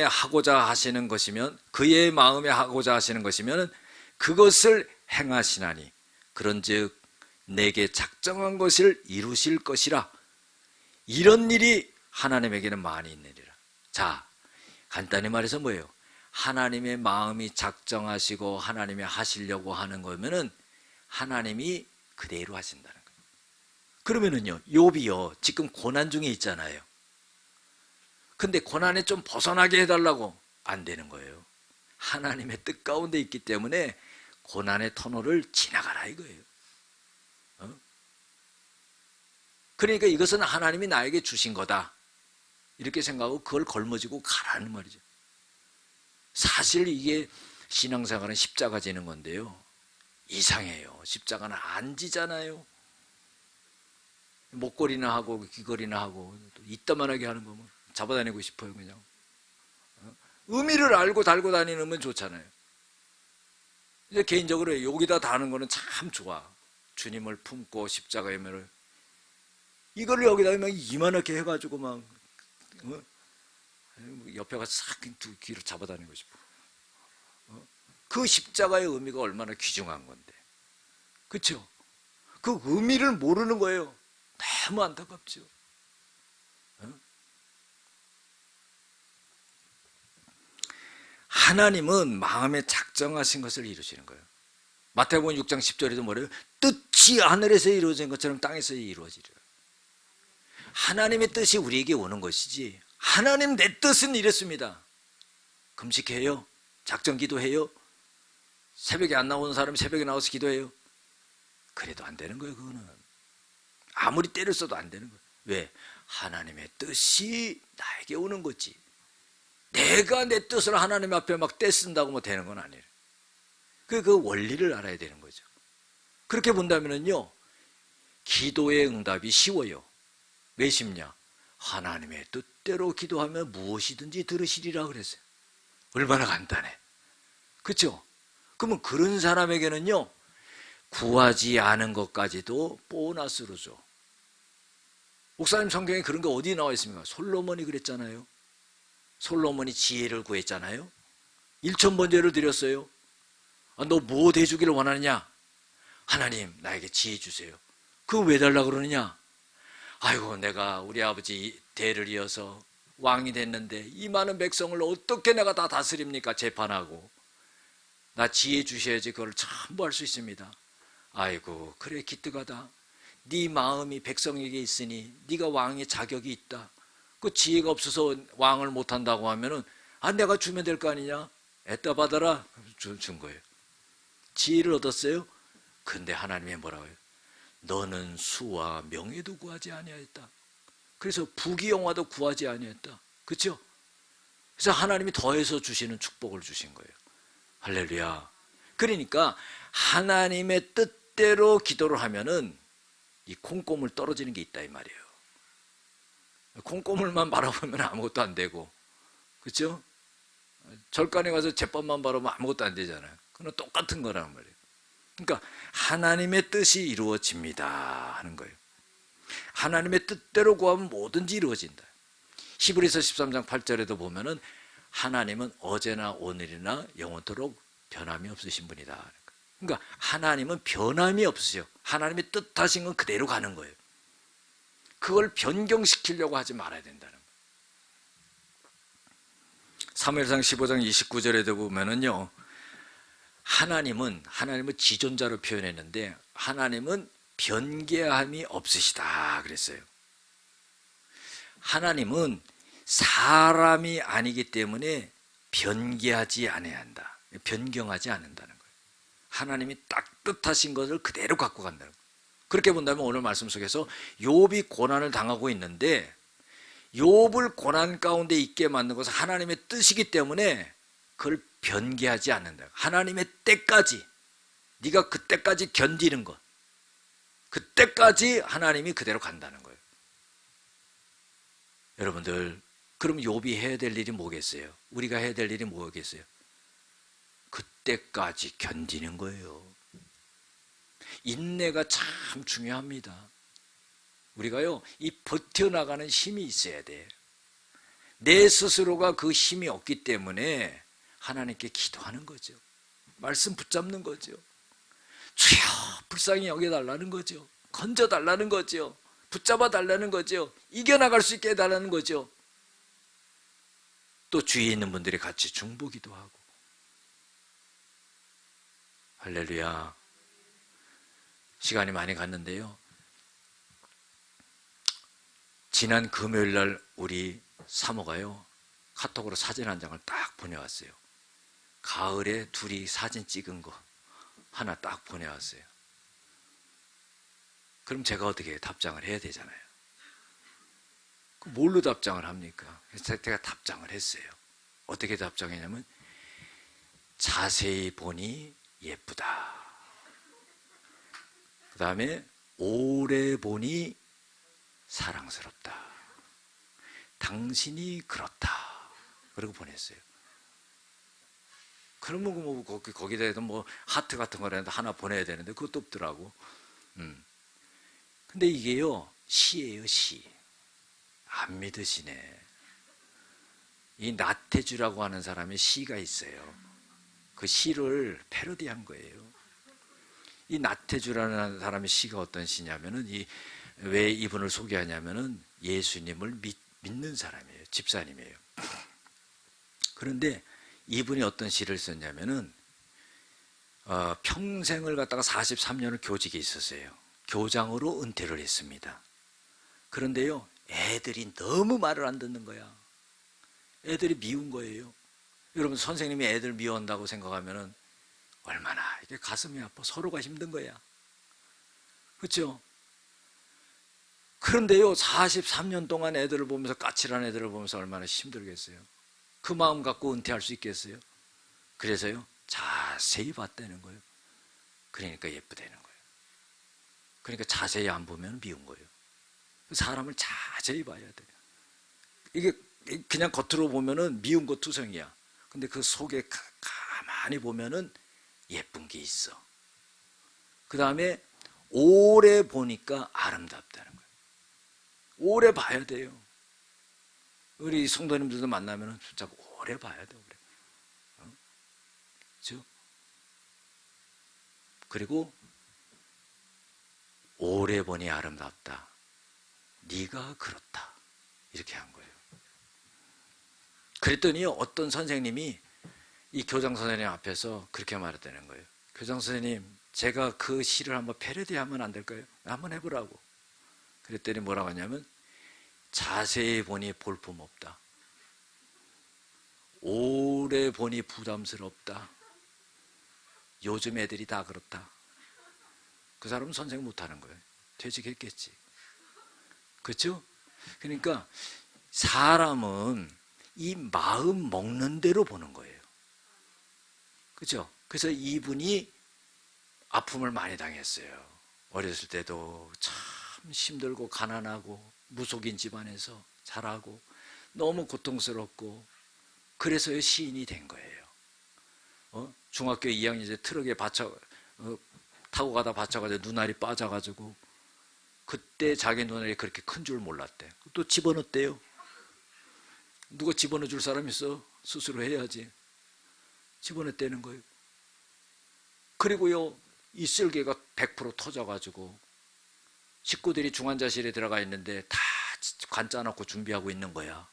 하고자 하시는 것이면, 그의 마음에 하고자 하시는 것이면 그것을 행하시나니 그런즉 내게 작정한 것을 이루실 것이라. 이런 일이 하나님에게는 많이 있느니라. 자, 간단히 말해서 뭐예요? 하나님의 마음이 작정하시고 하나님이 하시려고 하는 거면은 하나님이 그대로 하신다는 거예요. 그러면은요, 욥이요, 지금 고난 중에 있잖아요. 근데 고난에 좀 벗어나게 해달라고 안 되는 거예요. 하나님의 뜻 가운데 있기 때문에 고난의 터널을 지나가라 이거예요. 그러니까 이것은 하나님이 나에게 주신 거다 이렇게 생각하고 그걸 걸머지고 가라는 말이죠. 사실 이게 신앙생활은 십자가 지는 건데요, 이상해요. 십자가는 안 지잖아요. 목걸이나 하고 귀걸이나 하고 또 이따만하게 하는 거면 잡아다니고 싶어요. 그냥 의미를 알고 달고 다니는 좋잖아요. 이제 개인적으로 여기다 다는 거는 참 좋아. 주님을 품고 십자가의 면을 이걸 여기다 막 이만하게 해가지고 막 옆에 가서 싹 두 귀로 잡아다니고 싶어. 그 십자가의 의미가 얼마나 귀중한 건데, 그렇죠? 그 의미를 모르는 거예요. 너무 안타깝죠. 하나님은 마음에 작정하신 것을 이루시는 거예요. 마태복음 6장 10절에도 뭐래요? 뜻이 하늘에서 이루어진 것처럼 땅에서 이루어지리라. 하나님의 뜻이 우리에게 오는 것이지, 하나님 내 뜻은 이랬습니다. 금식해요? 작정 기도해요? 새벽에 안 나오는 사람이 새벽에 나와서 기도해요? 그래도 안 되는 거예요. 그거는 아무리 때를 써도 안 되는 거예요. 왜? 하나님의 뜻이 나에게 오는 거지. 내가 내 뜻을 하나님 앞에 막 떼쓴다고 뭐 되는 건 아니에요. 그 원리를 알아야 되는 거죠. 그렇게 본다면요, 기도의 응답이 쉬워요. 왜 쉽냐? 하나님의 뜻대로 기도하면 무엇이든지 들으시리라 그랬어요. 얼마나 간단해. 그렇죠? 그러면 그런 사람에게는요, 구하지 않은 것까지도 보너스로 줘. 목사님 성경에 그런 거 어디 나와 있습니까? 솔로몬이 그랬잖아요. 솔로몬이 지혜를 구했잖아요. 1,000번제를 드렸어요. 너 뭐 해주기를 원하느냐? 하나님 나에게 지혜 주세요. 그거 왜 달라고 그러느냐? 아이고, 내가 우리 아버지 대를 이어서 왕이 됐는데 이 많은 백성을 어떻게 내가 다 다스립니까? 재판하고. 나 지혜 주셔야지 그걸 전부 할 수 있습니다. 아이고, 그래 기특하다. 네 마음이 백성에게 있으니 네가 왕의 자격이 있다. 그 지혜가 없어서 왕을 못한다고 하면은 내가 주면 될 거 아니냐? 애따 받아라. 준 거예요. 지혜를 얻었어요. 근데 하나님이 뭐라고 해요? 너는 수와 명예도 구하지 아니하였다. 그래서 부귀영화도 구하지 아니하였다. 그렇죠? 그래서 하나님이 더해서 주시는 축복을 주신 거예요. 할렐루야. 그러니까 하나님의 뜻대로 기도를 하면은 이 콩고물 떨어지는 게 있다 이 말이에요. 콩고물만 바라보면 아무것도 안 되고, 그렇죠? 절간에 가서 제법만 바라보면 아무것도 안 되잖아요. 그건 똑같은 거란 말이에요. 그러니까 하나님의 뜻이 이루어집니다 하는 거예요. 하나님의 뜻대로 구하면 뭐든지 이루어진다. 히브리서 13장 8절에도 보면은 하나님은 어제나 오늘이나 영원토록 변함이 없으신 분이다. 그러니까 하나님은 변함이 없으세요. 하나님의 뜻하신 건 그대로 가는 거예요. 그걸 변경시키려고 하지 말아야 된다는 거예요. 사무엘상 15장 29절에도 보면은요, 하나님은 지존자로 표현했는데 하나님은 변개함이 없으시다 그랬어요. 하나님은 사람이 아니기 때문에 변개하지 않아야 한다. 변경하지 않는다는 거예요. 하나님이 딱 뜻하신 것을 그대로 갖고 간다는 거예요. 그렇게 본다면 오늘 말씀 속에서 욥이 고난을 당하고 있는데 욥을 고난 가운데 있게 만든 것은 하나님의 뜻이기 때문에 그걸 변개하지 않는다. 하나님의 때까지, 네가 그때까지 견디는 것, 그때까지 하나님이 그대로 간다는 거예요. 여러분들, 그럼 욥이 해야 될 일이 뭐겠어요? 우리가 해야 될 일이 뭐겠어요? 때까지 견디는 거예요. 인내가 참 중요합니다. 우리가요, 이 버텨나가는 힘이 있어야 돼. 내 스스로가 그 힘이 없기 때문에 하나님께 기도하는 거죠. 말씀 붙잡는 거죠. 주여 불쌍히 여겨달라는 거죠. 건져달라는 거죠. 붙잡아달라는 거죠. 이겨나갈 수 있게 해달라는 거죠. 또 주위에 있는 분들이 같이 중보기도 하고. 할렐루야. 시간이 많이 갔는데요, 지난 금요일날 우리 사모가요 카톡으로 사진 한 장을 딱 보내왔어요. 가을에 둘이 사진 찍은 거 하나 딱 보내왔어요. 그럼 제가 어떻게 답장을 해야 되잖아요. 뭘로 답장을 합니까? 그래서 제가 답장을 했어요. 어떻게 답장했냐면, 자세히 보니 예쁘다. 그 다음에 오래 보니 사랑스럽다. 당신이 그렇다. 그리고 보냈어요. 그러면 뭐 거기다 해도 뭐 하트 같은 거라도 하나 보내야 되는데 그것도 없더라고. 근데 이게요 시예요, 시. 안 믿으시네. 이 나태주라고 하는 사람의 시가 있어요. 그 시를 패러디한 거예요. 이 나태주라는 사람의 시가 어떤 시냐면은, 왜 이분을 소개하냐면은 예수님을 믿는 사람이에요. 집사님이에요. 그런데 이분이 어떤 시를 썼냐면은, 평생을 갖다가 43년을 교직에 있었어요. 교장으로 은퇴를 했습니다. 그런데요, 애들이 너무 말을 안 듣는 거야. 애들이 미운 거예요. 여러분, 선생님이 애들 미워한다고 생각하면은 얼마나 이게 가슴이 아파. 서로가 힘든 거야. 그렇죠? 그런데요, 43년 동안 애들을 보면서, 까칠한 애들을 보면서 얼마나 힘들겠어요. 그 마음 갖고 은퇴할 수 있겠어요? 그래서요, 자세히 봤다는 거예요. 그러니까 예쁘다는 거예요. 그러니까 자세히 안 보면 미운 거예요. 사람을 자세히 봐야 돼요. 이게 그냥 겉으로 보면은 미운 거 투성이야. 근데 그 속에 가만히 보면은 예쁜 게 있어. 그 다음에 오래 보니까 아름답다는 거예요. 오래 봐야 돼요. 우리 성도님들도 만나면은 자꾸 오래 봐야 돼, 오래. 그렇죠? 그리고 오래 보니 아름답다. 네가 그렇다. 이렇게 한 거예요. 그랬더니 어떤 선생님이 이 교장 선생님 앞에서 그렇게 말했다는 거예요. 교장 선생님, 제가 그 시를 한번 패러디하면 안 될까요? 한번 해보라고. 그랬더니 뭐라고 하냐면, 자세히 보니 볼품없다. 오래 보니 부담스럽다. 요즘 애들이 다 그렇다. 그 사람은 선생 못하는 거예요. 퇴직했겠지. 그렇죠? 그러니까 사람은 이 마음 먹는 대로 보는 거예요. 그렇죠? 그래서 이분이 아픔을 많이 당했어요. 어렸을 때도 참 힘들고 가난하고 무속인 집안에서 자라고 너무 고통스럽고, 그래서 시인이 된 거예요. 중학교 2학년 이제 트럭에 타고 가다 받쳐가지고 눈알이 빠져가지고, 그때 자기 눈알이 그렇게 큰 줄 몰랐대. 또 집어넣었대요. 누가 집어넣어 줄 사람 있어? 스스로 해야지. 집어넣었다는 거예요. 그리고요, 이 쓸개가 100% 터져가지고 식구들이 중환자실에 들어가 있는데 다 관짜 놓고 준비하고 있는 거야.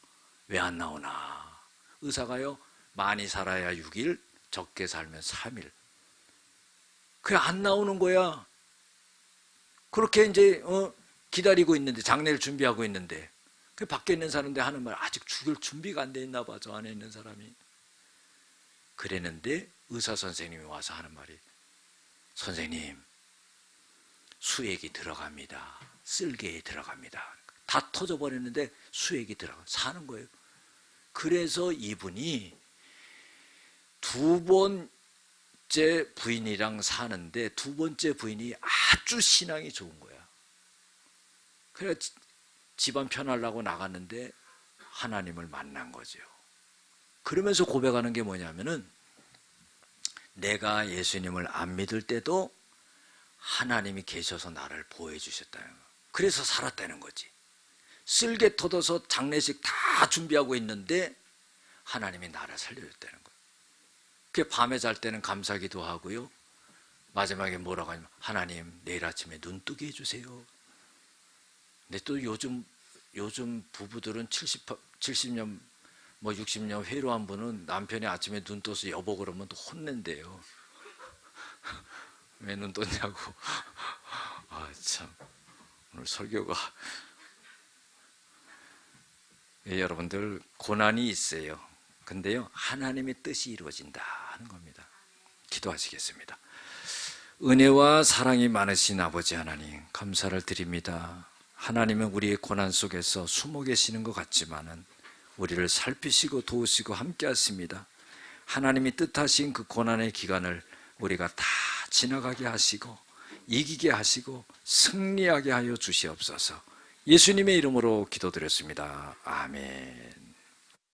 왜 안 나오나? 의사가요, 많이 살아야 6일, 적게 살면 3일. 그래, 안 나오는 거야. 그렇게 이제 기다리고 있는데, 장례를 준비하고 있는데, 그 밖에 있는 사람들 하는 말, 아직 죽을 준비가 안 돼 있나 봐, 저 안에 있는 사람이. 그랬는데 의사 선생님이 와서 하는 말이, 선생님, 수액이 들어갑니다. 쓸개에 들어갑니다. 다 터져버렸는데 수액이 들어가 사는 거예요. 그래서 이분이 두 번째 부인이랑 사는데, 두 번째 부인이 아주 신앙이 좋은 거야. 그래 집안 편하려고 나갔는데 하나님을 만난 거죠. 그러면서 고백하는 게 뭐냐면은, 내가 예수님을 안 믿을 때도 하나님이 계셔서 나를 보호해 주셨다는 거. 그래서 살았다는 거지. 쓸개 터져서 장례식 다 준비하고 있는데 하나님이 나를 살려줬다는 거예요. 그 밤에 잘 때는 감사기도 하고요. 마지막에 뭐라고 하냐면 하나님 내일 아침에 눈 뜨게 해주세요. 근데 또 요즘 부부들은 70년 뭐 60년 회로한 분은 남편이 아침에 눈 떠서 여보 그러면 또 혼낸대요. 왜 눈 떴냐고. 아 참 오늘 설교가 여러분들 고난이 있어요. 근데요 하나님의 뜻이 이루어진다 하는 겁니다. 기도하시겠습니다. 은혜와 사랑이 많으신 아버지 하나님 감사를 드립니다. 하나님은 우리의 고난 속에서 숨어 계시는 것 같지만은 우리를 살피시고 도우시고 함께 하십니다. 하나님이 뜻하신 그 고난의 기간을 우리가 다 지나가게 하시고 이기게 하시고 승리하게 하여 주시옵소서. 예수님의 이름으로 기도드렸습니다. 아멘.